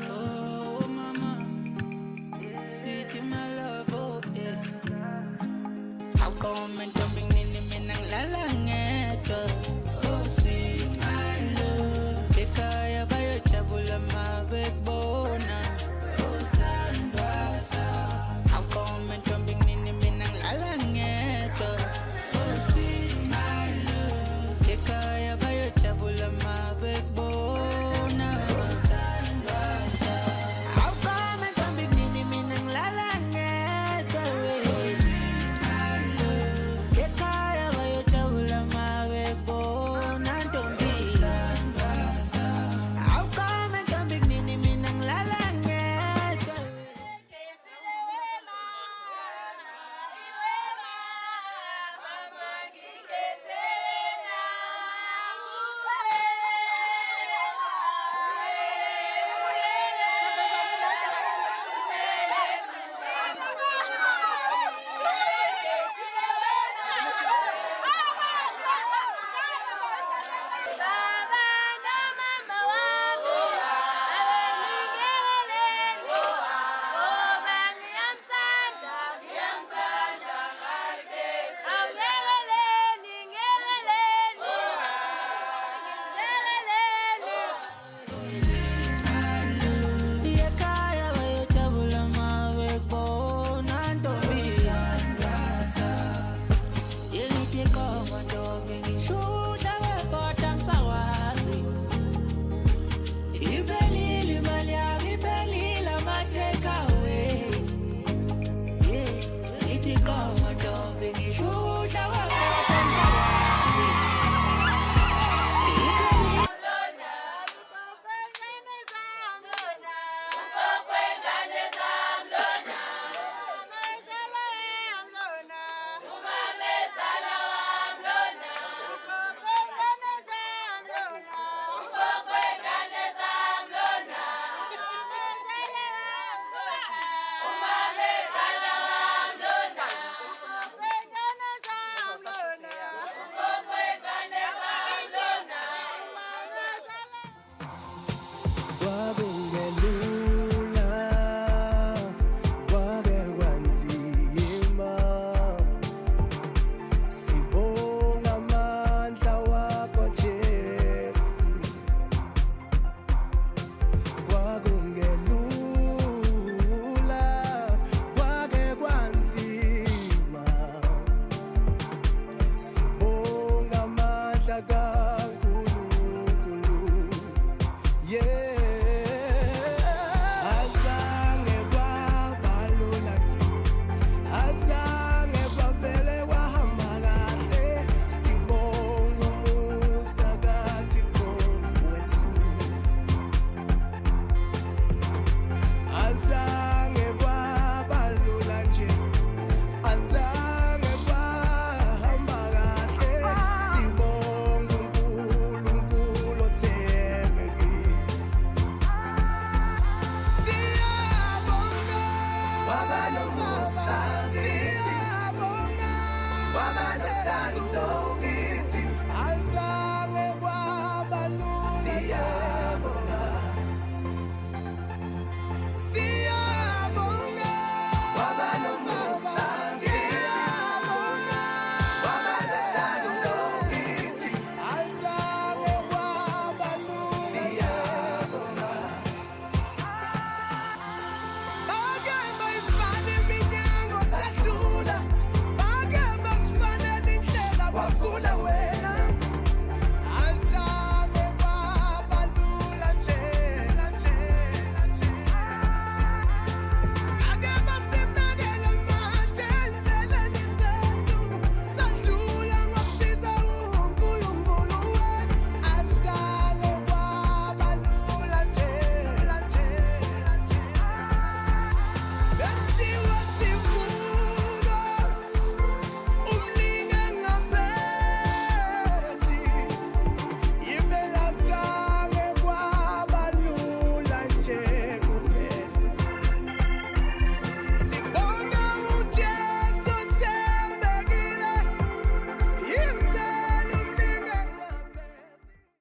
Oh, mama, sweet you my love, oh yeah. How come and jumping in minang lalangeto? Oh, sweet my love. Kaya ba yo chabula mabekbona? Oh, sandwasa. How come and jumping in minang lalangeto? Oh, sweet my love. Kaya ba yo chabula mabekbona? Oh, sandwasa. How come and jumping in minang lalangeto? Oh, sweet my love. Kaya ba yo chabula mabekbona? Don't be sandwasa. How come and jumping in minang lalangeto?